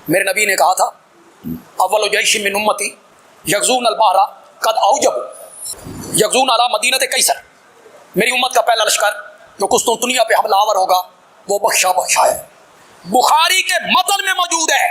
میرے نبی نے کہا تھا اول جیش من امتی یغزون البحر قد اوجب یغزون علی مدینۃ قیصر، میری امت کا پہلا لشکر جو قسطنطنیہ پہ حملہ آور ہوگا وہ بخشا بخشا ہے۔ بخاری کے متن میں موجود ہے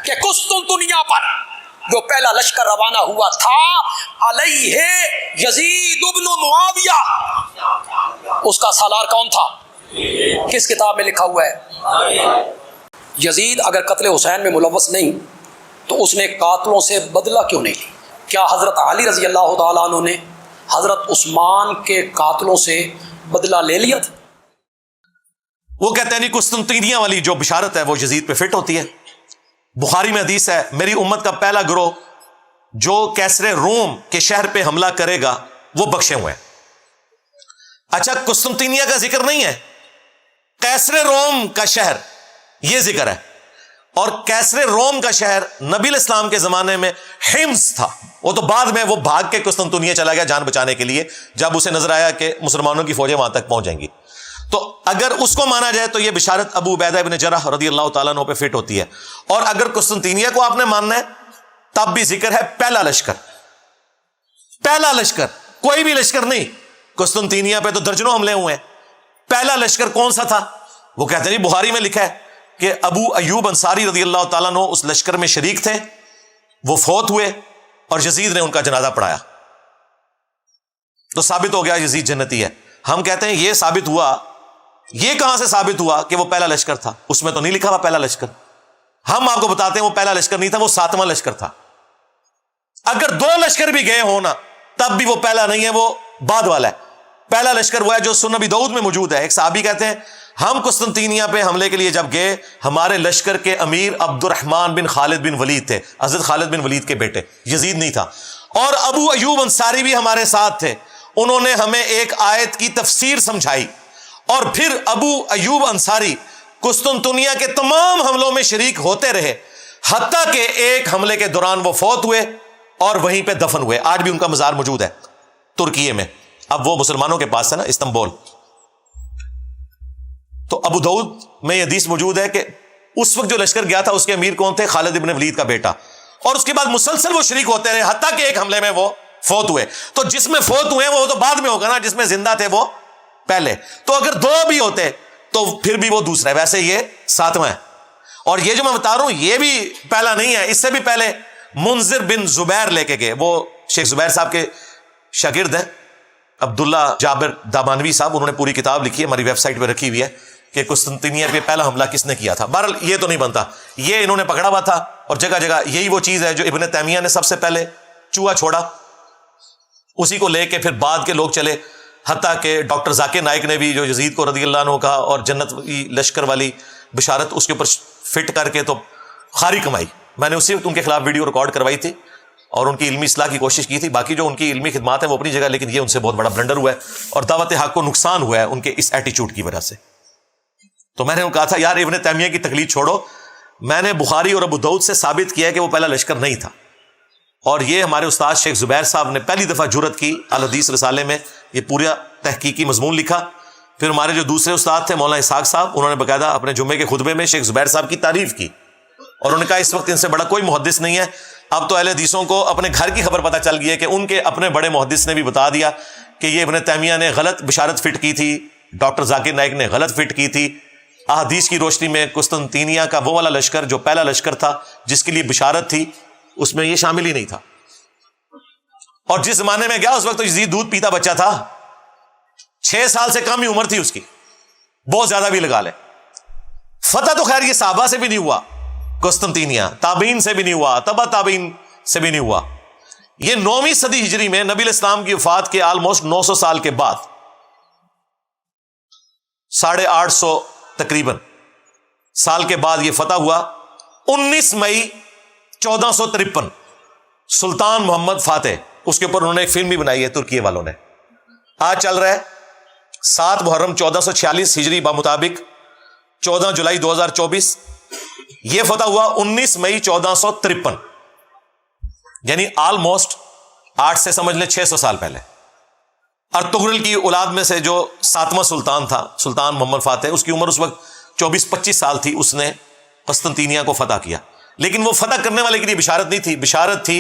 کہ قسطنطنیہ پر جو پہلا لشکر روانہ ہوا تھا علیہ یزید ابن معاویہ، اس کا سالار کون تھا؟ کس کتاب میں لکھا ہوا ہے؟ یزید اگر قتل حسین میں ملوث نہیں تو اس نے قاتلوں سے بدلہ کیوں نہیں لی؟ کیا حضرت علی رضی اللہ تعالیٰ عنہ نے حضرت عثمان کے قاتلوں سے بدلہ لے لیا تھا؟ وہ کہتے ہیں قسطنطنیہ والی جو بشارت ہے وہ یزید پہ فٹ ہوتی ہے۔ بخاری میں حدیث ہے میری امت کا پہلا گروہ جو کیسر روم کے شہر پہ حملہ کرے گا وہ بخشے ہوئے ہیں۔ اچھا، قسطنطنیہ کا ذکر نہیں ہے، کیسر روم کا شہر یہ ذکر ہے، اور کیسر روم کا شہر نبی الاسلام کے زمانے میں حمص تھا۔ وہ تو بعد میں وہ بھاگ کے قسطنطنیہ چلا گیا جان بچانے کے لیے، جب اسے نظر آیا کہ مسلمانوں کی فوجیں وہاں تک پہنچ جائیں گی۔ تو اگر اس کو مانا جائے تو یہ بشارت ابو عبیدہ ابن جرح رضی اللہ تعالیٰ عنہ پہ فٹ ہوتی ہے۔ اور اگر قسطنطنیہ کو آپ نے ماننا ہے تب بھی ذکر ہے پہلا لشکر، پہلا لشکر، کوئی بھی لشکر نہیں۔ قسطنطنیہ پہ تو درجنوں حملے ہوئے ہیں، پہلا لشکر کون سا تھا؟ وہ کہتے ہیں بخاری میں لکھا ہے کہ ابو ایوب انصاری رضی اللہ تعالیٰ عنہ اس لشکر میں شریک تھے، وہ فوت ہوئے اور یزید نے ان کا جنازہ پڑھایا، تو ثابت ہو گیا یزید جنتی ہے۔ ہم کہتے ہیں یہ ثابت ہوا، یہ کہاں سے ثابت ہوا کہ وہ پہلا لشکر تھا؟ اس میں تو نہیں لکھا ہوا پہلا لشکر۔ ہم آپ کو بتاتے ہیں وہ پہلا لشکر نہیں تھا، وہ 7واں لشکر تھا۔ اگر 2 لشکر بھی گئے ہونا تب بھی وہ پہلا نہیں ہے، وہ بعد والا ہے۔ پہلا لشکر وہ ہے جو سنن ابی داؤد میں موجود ہے۔ ایک صحابی کہتے ہیں ہم قسطنطنیہ پہ حملے کے لیے جب گئے، ہمارے لشکر کے امیر عبد الرحمن بن خالد بن ولید تھے، حضرت خالد بن ولید کے بیٹے، یزید نہیں تھا۔ اور ابو ایوب انصاری بھی ہمارے ساتھ تھے، انہوں نے ہمیں ایک آیت کی تفسیر سمجھائی، اور پھر ابو ایوب انصاری قسطنطنیہ کے تمام حملوں میں شریک ہوتے رہے، حتیٰ کہ ایک حملے کے دوران وہ فوت ہوئے اور وہیں پہ دفن ہوئے۔ آج بھی ان کا مزار موجود ہے ترکیے میں، اب وہ مسلمانوں کے پاس ہے نا، استنبول۔ تو ابو داؤد میں یہ حدیث موجود ہے کہ اس وقت جو لشکر گیا تھا اس کے امیر کون تھے؟ خالد ابن ولید کا بیٹا، اور اس کے بعد مسلسل وہ شریک ہوتے رہے حتیٰ کہ ایک حملے میں وہ فوت ہوئے۔ تو جس میں فوت ہوئے وہ تو بعد میں ہوگا نا، جس میں زندہ تھے وہ پہلے۔ تو اگر 2 بھی ہوتے تو پھر بھی وہ دوسرا ہے، ویسے یہ 7واں ہے۔ اور یہ جو میں بتا رہا ہوں یہ بھی پہلا نہیں ہے، اس سے بھی پہلے منذر بن زبیر لے کے گئے، وہ شیخ زبیر صاحب کے شاگرد ہیں، عبداللہ جابر دامانوی صاحب، انہوں نے پوری کتاب لکھی ہے، ہماری ویب سائٹ پہ رکھی ہوئی ہے کہ قسطنطنیہ پہ پہلا حملہ کس نے کیا تھا۔ بہرحال یہ تو نہیں بنتا، یہ انہوں نے پکڑا ہوا تھا، اور جگہ جگہ یہی وہ چیز ہے جو ابن تیمیہ نے سب سے پہلے چوہا چھوڑا، اسی کو لے کے پھر بعد کے لوگ چلے، حتیٰ کہ ڈاکٹر ذاکر نائک نے بھی جو یزید کو رضی اللہ عنہ کا اور جنت لشکر والی بشارت اس کے اوپر فٹ کر کے تو خاری کمائی۔ میں نے اسی وقت ان کے خلاف ویڈیو ریکارڈ کروائی تھی اور ان کی علمی اصلاح کی کوشش کی تھی۔ باقی جو ان کی علمی خدمات ہیں وہ اپنی جگہ، لیکن یہ ان سے بہت بڑا بلنڈر ہوا ہے اور دعوت حق کو نقصان ہوا ہے ان کے اس ایٹیچیوڈ کی وجہ سے۔ تو میں نے کہا تھا یار ابن تیمیہ کی تقلید چھوڑو، میں نے بخاری اور ابو داؤد سے ثابت کیا ہے کہ وہ پہلا لشکر نہیں تھا، اور یہ ہمارے استاد شیخ زبیر صاحب نے پہلی دفعہ جرت کی الحدیث رسالے میں یہ پورا تحقیقی مضمون لکھا۔ پھر ہمارے جو دوسرے استاد تھے مولانا اسحاق صاحب، انہوں نے باقاعدہ اپنے جمعے کے خطبے میں شیخ زبیر صاحب کی تعریف کی، اور انہوں نے کہا اس وقت ان سے بڑا کوئی محدث نہیں ہے۔ اب تو اہل حدیثوں کو اپنے گھر کی خبر پتہ چل گئی ہے کہ ان کے اپنے بڑے محدث نے بھی بتا دیا کہ یہ ابن تیمیہ نے غلط بشارت فٹ کی تھی، ڈاکٹر ذاکر نائک نے غلط فٹ کی تھی۔ احادیث کی روشنی میں قسطنطنیہ کا وہ والا لشکر جو پہلا لشکر تھا جس کے لیے بشارت تھی، اس میں یہ شامل ہی نہیں تھا۔ اور جس زمانے میں گیا اس وقت تو یزید دودھ پیتا بچہ تھا، 6 سال سے کم ہی عمر تھی اس کی، بہت زیادہ بھی لگا لے۔ فتح تو خیر یہ صحابہ سے بھی نہیں ہوا، قسطنطنیہ تابعین سے بھی نہیں ہوا، تبع تابعین سے بھی نہیں ہوا۔ یہ 9ویں صدی ہجری میں نبی الاسلام کی وفات کے آلموسٹ 900 سال کے بعد، 850 تقریباً سال کے بعد یہ فتح ہوا۔ 19 مئی 1453 سلطان محمد فاتح، اس کے اوپر انہوں نے ایک فلم بھی بنائی ہے ترکیے والوں نے۔ آج چل رہا ہے 7 محرم 1446 ہجری بمطابق 14 جولائی 2024، یہ فتح ہوا 19 مئی 1453، یعنی آلموسٹ 8 سے سمجھ لیں 600 سال پہلے۔ ارطغرل کی اولاد میں سے جو 7واں سلطان تھا، سلطان محمد فاتح، اس کی عمر اس وقت 24-25 سال تھی، اس نے قسطنطنیہ کو فتح کیا۔ لیکن وہ فتح کرنے والے کے لیے بشارت نہیں تھی، بشارت تھی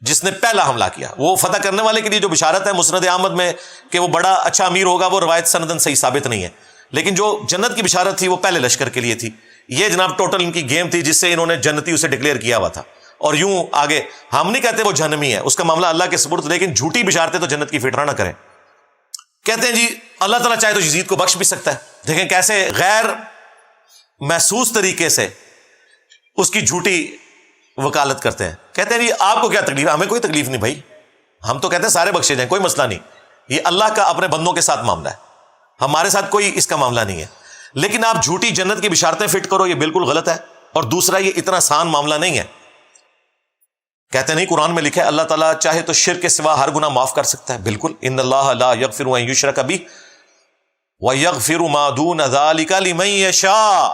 جس نے پہلا حملہ کیا. وہ فتح کرنے والے کے لیے جو بشارت ہے مسند احمد میں کہ وہ بڑا اچھا امیر ہوگا، وہ روایت سندن صحیح ثابت نہیں ہے. لیکن جو جنت کی بشارت تھی وہ پہلے لشکر کے لیے تھی. یہ جناب ٹوٹل ان کی گیم تھی جس سے انہوں نے جنتی اسے ڈکلیئر کیا ہوا تھا. اور یوں آگے ہم نہیں کہتے وہ جہنمی ہے، اس کا معاملہ اللہ کے سپرد، لیکن جھوٹی بشارتیں تو جنت کی فٹرا نہ کریں. کہتے ہیں جی اللہ تعالیٰ چاہے تو یزید کو بخش بھی سکتا ہے. دیکھیں کیسے غیر محسوس طریقے سے اس کی جھوٹی وکالت کرتے ہیں. کہتے ہیں جی آپ کو کیا تکلیف؟ ہمیں کوئی تکلیف نہیں بھائی، ہم تو کہتے ہیں سارے بخشے جائیں، کوئی مسئلہ نہیں. یہ اللہ کا اپنے بندوں کے ساتھ معاملہ ہے، ہمارے ساتھ کوئی اس کا معاملہ نہیں ہے. لیکن آپ جھوٹی جنت کی بشارتیں فٹ کرو، یہ بالکل غلط ہے. اور دوسرا یہ اتنا آسان معاملہ نہیں ہے. کہتے نہیں قرآن میں لکھا ہے اللہ تعالیٰ چاہے تو شرک کے سوا ہر گناہ معاف کر سکتا ہے. بالکل، ان اللہ لا یغفر ان یشرک بہ ویغفر ما دون ذلک لمن یشاء.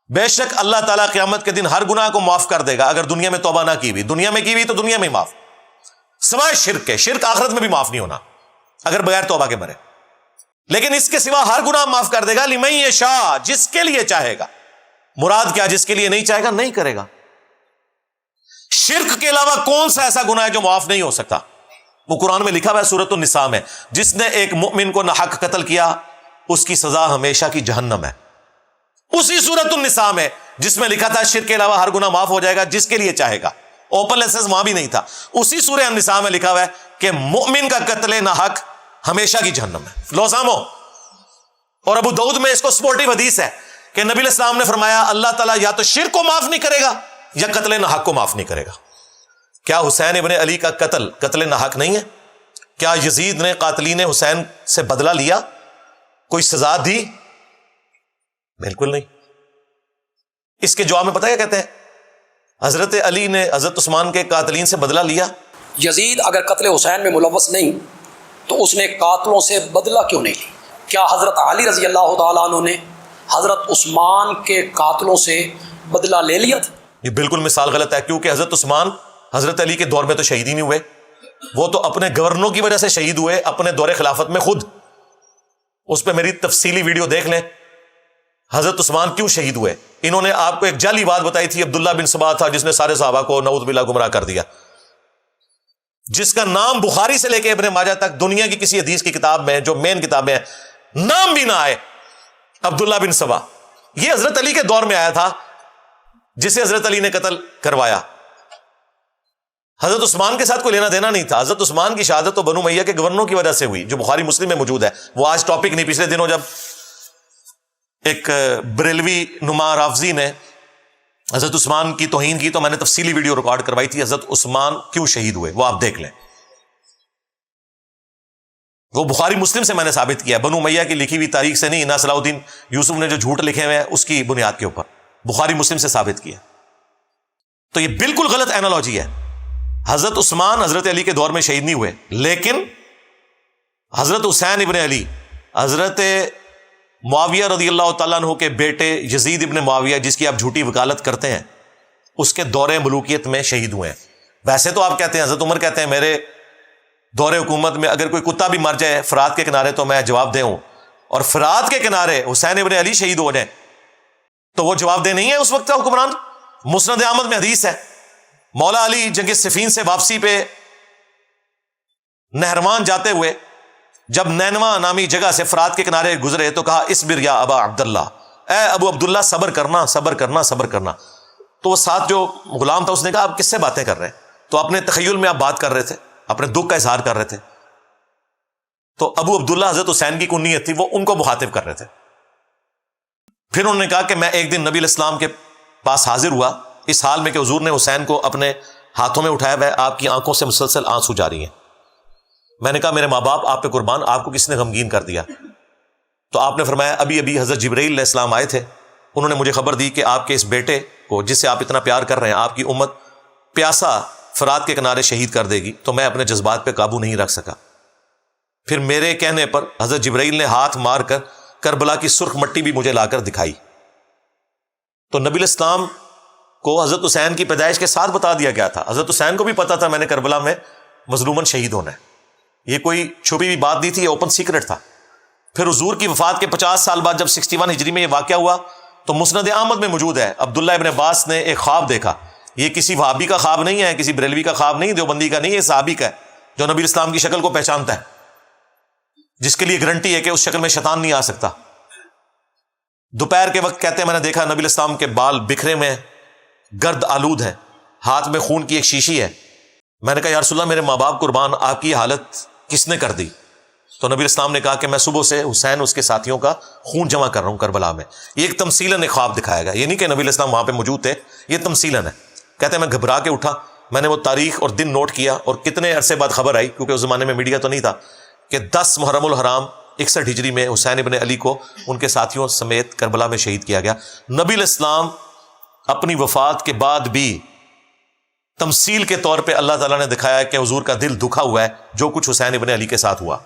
بے شک اللہ تعالیٰ قیامت کے دن ہر گناہ کو معاف کر دے گا اگر دنیا میں توبہ نہ کی ہوئی. دنیا میں کی ہوئی تو دنیا میں معاف، سوائے شرک کے. شرک آخرت میں بھی معاف نہیں ہونا اگر بغیر توبہ کے مرے. لیکن اس کے سوا ہر گناہ معاف کر دے گا لمن یشاء، جس کے لیے چاہے گا. مراد کیا؟ جس کے لیے نہیں چاہے گا نہیں کرے گا. شرک کے علاوہ کون سا ایسا گناہ ہے جو معاف نہیں ہو سکتا؟ وہ قرآن میں لکھا ہوا ہے سورۃ النساء میں، جس نے ایک مؤمن کو ناحق قتل کیا اس کی سزا ہمیشہ کی جہنم ہے. اسی سورۃ النساء میں جس میں لکھا تھا شرک کے علاوہ ہر گناہ معاف ہو جائے گا جس کے لیے چاہے گا، اوپن لائسنس وہاں بھی نہیں تھا. اسی سورہ النساء میں لکھا ہوا ہے کہ مؤمن کا قتل ناحق ہمیشہ کی جہنم ہے. لو سامو. اور ابو داؤد میں اس کو سپورٹیو حدیث ہے کہ نبی علیہ السلام نے فرمایا اللہ تعالیٰ یا تو شرک کو معاف نہیں کرے گا یا قتل ناحق کو معاف نہیں کرے گا. کیا حسین ابن علی کا قتل ناحق نہیں ہے؟ کیا یزید نے قاتلین حسین سے بدلہ لیا، کوئی سزا دی؟ بالکل نہیں. اس کے جواب میں پتہ کیا کہتے ہیں؟ حضرت علی نے حضرت عثمان کے قاتلین سے بدلہ لیا. یزید اگر قتل حسین میں ملوث نہیں تو اس نے قاتلوں سے بدلہ کیوں نہیں لی؟ کیا حضرت علی رضی اللہ تعالیٰ عنہ نے حضرت عثمان کے قاتلوں سے بدلہ لے لیا تھا؟ یہ بالکل مثال غلط ہے، کیونکہ حضرت عثمان حضرت علی کے دور میں تو شہید ہی نہیں ہوئے، وہ تو اپنے گورنروں کی وجہ سے شہید ہوئے اپنے دور خلافت میں خود. اس پہ میری تفصیلی ویڈیو دیکھ لیں حضرت عثمان کیوں شہید ہوئے. انہوں نے آپ کو ایک جعلی بات بتائی تھی، عبداللہ بن سبا تھا جس نے سارے صحابہ کو نعوذ باللہ گمراہ کر دیا، جس کا نام بخاری سے لے کے ابن ماجہ تک دنیا کی کسی حدیث کی کتاب میں جو مین کتابیں ہیں نام بھی نہ آئے. عبداللہ بن سبا یہ حضرت علی کے دور میں آیا تھا جسے حضرت علی نے قتل کروایا. حضرت عثمان کے ساتھ کوئی لینا دینا نہیں تھا. حضرت عثمان کی شہادت تو بنو امیہ کے گورنروں کی وجہ سے ہوئی جو بخاری مسلم میں موجود ہے. وہ آج ٹاپک نہیں. پچھلے دنوں جب ایک بریلوی نما رافضی نے حضرت عثمان کی توہین کی تو میں نے تفصیلی ویڈیو ریکارڈ کروائی تھی حضرت عثمان کیوں شہید ہوئے، وہ آپ دیکھ لیں. وہ بخاری مسلم سے میں نے ثابت کیا، بنو امیہ کی لکھی ہوئی تاریخ سے نہیں. صلاح الدین یوسف نے جو جھوٹ لکھے ہوئے ہیں اس کی بنیاد کے اوپر بخاری مسلم سے ثابت کیا. تو یہ بالکل غلط اینالوجی ہے. حضرت عثمان حضرت علی کے دور میں شہید نہیں ہوئے، لیکن حضرت حسین ابن علی حضرت معاویہ رضی اللہ تعالیٰ عنہ کے بیٹے یزید ابن معاویہ جس کی آپ جھوٹی وکالت کرتے ہیں اس کے دور ملوکیت میں شہید ہوئے ہیں. ویسے تو آپ کہتے ہیں حضرت عمر کہتے ہیں میرے دور حکومت میں اگر کوئی کتا بھی مر جائے فرات کے کنارے تو میں جواب دے ہوں، اور فرات کے کنارے حسین ابن علی شہید ہو جائیں تو وہ جواب دہ نہیں ہے اس وقت کا حکمران. مسند احمد میں حدیث ہے مولا علی جنگ صفین سے واپسی پہ نہروان جاتے ہوئے جب نینوا نامی جگہ سے فرات کے کنارے گزرے تو کہا اصبر یا ابا عبداللہ، اے ابو عبداللہ صبر کرنا صبر کرنا صبر کرنا. تو وہ ساتھ جو غلام تھا اس نے کہا آپ کس سے باتیں کر رہے ہیں؟ تو اپنے تخیل میں آپ بات کر رہے تھے، اپنے دکھ کا اظہار کر رہے تھے. تو ابو عبداللہ حضرت حسین کی کنیت تھی، وہ ان کو مخاطب کر رہے تھے. پھر انہوں نے کہا کہ میں ایک دن نبی علیہ السلام کے پاس حاضر ہوا اس حال میں کہ حضور نے حسین کو اپنے ہاتھوں میں اٹھایا ہوا ہے، آپ کی آنکھوں سے مسلسل آنسو جاری ہیں. میں نے کہا میرے ماں باپ آپ پہ قربان، آپ کو کس نے غمگین کر دیا؟ تو آپ نے فرمایا ابھی ابھی حضرت جبرائیل علیہ السلام آئے تھے، انہوں نے مجھے خبر دی کہ آپ کے اس بیٹے کو جس سے آپ اتنا پیار کر رہے ہیں آپ کی امت پیاسا فرات کے کنارے شہید کر دے گی. تو میں اپنے جذبات پہ قابو نہیں رکھ سکا. پھر میرے کہنے پر حضرت جبرائیل نے ہاتھ مار کر کربلا کی سرخ مٹی بھی مجھے لا کر دکھائی. تو نبی علیہ السلام کو حضرت حسین کی پیدائش کے ساتھ بتا دیا گیا تھا. حضرت حسین کو بھی پتا تھا میں نے کربلا میں مظلوماً شہید ہونا ہے. یہ کوئی چھپی ہوئی بات نہیں تھی، یہ اوپن سیکرٹ تھا. پھر حضور کی وفات کے 50 سال بعد جب 61 ہجری میں یہ واقعہ ہوا تو مسند احمد میں موجود ہے، عبداللہ ابن عباس نے ایک خواب دیکھا. یہ کسی وہابی کا خواب نہیں ہے، کسی بریلوی کا خواب نہیں، دیوبندی کا نہیں، یہ صحابی کا ہے جو نبی اسلام کی شکل کو پہچانتا ہے، جس کے لیے گارنٹی ہے کہ اس شکل میں شیطان نہیں آ سکتا. دوپہر کے وقت کہتے ہیں میں نے دیکھا نبی اسلام کے بال بکھرے میں گرد آلود ہے، ہاتھ میں خون کی ایک شیشی ہے. میں نے کہا یا رسول اللہ میرے ماں باپ قربان، آپ کی حالت کس نے کر دی؟ تو نبی اسلام نے کہا کہ میں صبح سے حسین اس کے ساتھیوں کا خون جمع کر رہا ہوں کربلا میں. یہ ایک تمثیلاً ایک خواب دکھایا گیا، یہ نہیں کہ نبی اسلام وہاں پہ موجود تھے، یہ تمثیلاً ہے. کہتے ہیں میں گھبرا کے اٹھا، میں نے وہ تاریخ اور دن نوٹ کیا، اور کتنے عرصے بعد خبر آئی، کیونکہ اس زمانے میں میڈیا تو نہیں تھا، کہ 10 محرم الحرام 61 ہجری میں حسین ابن علی کو ان کے ساتھیوں سمیت کربلا میں شہید کیا گیا. نبی الاسلام اپنی وفات کے بعد بھی تمثیل کے طور پہ اللہ تعالیٰ نے دکھایا کہ حضور کا دل دکھا ہوا ہے جو کچھ حسین ابن علی کے ساتھ ہوا.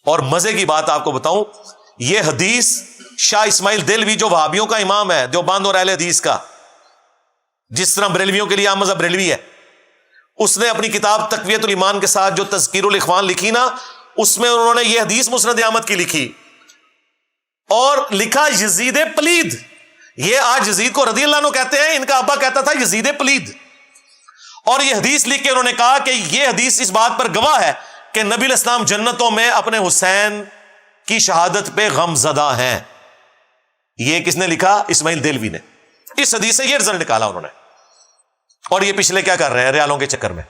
اور مزے کی بات آپ کو بتاؤں، یہ حدیث شاہ اسماعیل دہلوی جو وہابیوں کا امام ہے، دیوبند اور اہل حدیث کا، جس طرح بریلویوں کے لیے عام مذہب بریلوی ہے، اس نے اپنی کتاب تقویت الایمان کے ساتھ جو تذکیر الاخوان لکھی نا، اس میں انہوں نے یہ حدیث مسند احمد کی لکھی اور لکھا یزید پلید. یہ آج یزید کو رضی اللہ عنہ کہتے ہیں، ان کا ابا کہتا تھا یزید پلید. اور یہ حدیث لکھ کے انہوں نے کہا کہ یہ حدیث اس بات پر گواہ ہے کہ نبی الاسلام جنتوں میں اپنے حسین کی شہادت پہ غم زدہ ہیں. یہ کس نے لکھا؟ اسماعیل دہلوی نے. اس حدیث سے یہ رزلٹ نکالا انہوں نے. اور یہ پچھلے کیا کر رہے ہیں ریالوں کے چکر میں.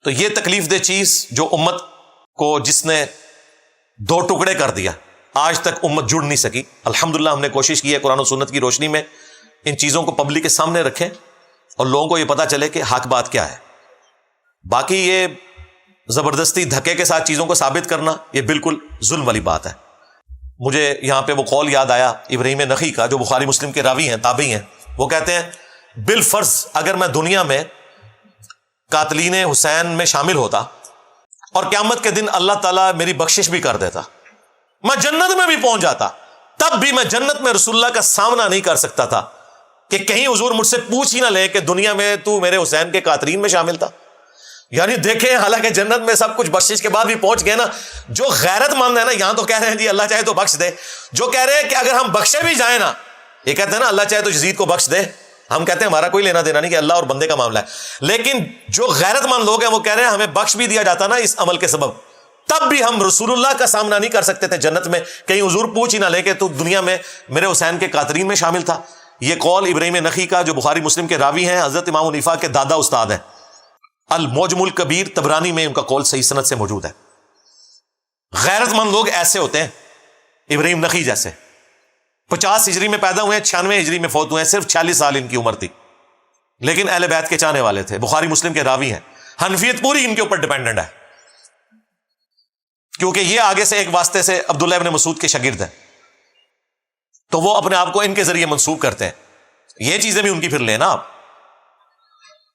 تو یہ تکلیف دہ چیز جو امت کو جس نے 2 ٹکڑے کر دیا، آج تک امت جڑ نہیں سکی. الحمدللہ ہم نے کوشش کی ہے قرآن و سنت کی روشنی میں ان چیزوں کو پبلک کے سامنے رکھیں اور لوگوں کو یہ پتا چلے کہ حق بات کیا ہے. باقی یہ زبردستی دھکے کے ساتھ چیزوں کو ثابت کرنا یہ بالکل ظلم والی بات ہے. مجھے یہاں پہ وہ قول یاد آیا ابراہیم نخعی کا جو بخاری مسلم کے راوی ہیں، تابعی ہیں. وہ کہتے ہیں بالفرض اگر میں دنیا میں قاتلین حسین میں شامل ہوتا اور قیامت کے دن اللہ تعالیٰ میری بخشش بھی کر دیتا، میں جنت میں بھی پہنچ جاتا، تب بھی میں جنت میں رسول اللہ کا سامنا نہیں کر سکتا تھا کہ کہیں حضور مجھ سے پوچھ ہی نہ لے کہ دنیا میں تو میرے حسین کے قاتلین میں شامل تھا. یعنی دیکھیں حالانکہ جنت میں سب کچھ بخشش کے بعد بھی پہنچ گئے نا. جو غیرت مند ہے نا، یہاں تو کہہ رہے ہیں جی اللہ چاہے تو بخش دے، جو کہہ رہے ہیں کہ اگر ہم بخشے بھی جائیں نا، یہ کہتے ہیں نا اللہ چاہے تو یزید کو بخش دے، ہم کہتے ہیں ہمارا کوئی لینا دینا نہیں کہ اللہ اور بندے کا معاملہ ہے. لیکن جو غیرت مند لوگ ہیں وہ کہہ رہے ہیں ہمیں بخش بھی دیا جاتا نا اس عمل کے سبب، تب بھی ہم رسول اللہ کا سامنا نہیں کر سکتے تھے جنت میں، کہیں حضور پوچھ ہی نہ لے کہ تو دنیا میں میرے حسین کے قاتلین میں شامل تھا. یہ قول ابراہیم نخعی کا جو بخاری مسلم کے راوی ہیں، حضرت امام حنیفہ کے دادا استاد ہیں. المعجم الکبیر طبرانی میں ان کا قول صحیح سند سے موجود ہے. غیرت مند لوگ ایسے ہوتے ہیں ابراہیم نخعی جیسے، 50 ہجری میں پیدا ہوئے ہیں، 96 ہجری میں فوت ہوئے ہیں، صرف 46 سال ان کی عمر تھی، لیکن اہل بیت کے چاہنے والے تھے، بخاری مسلم کے راوی ہیں. حنفیت پوری ان کے اوپر ڈیپینڈنٹ ہے کیونکہ یہ آگے سے ایک واسطے سے عبداللہ ابن مسعود کے شاگرد ہیں، تو وہ اپنے آپ کو ان کے ذریعے منسوب کرتے ہیں. یہ چیزیں بھی ان کی پھر لینا آپ.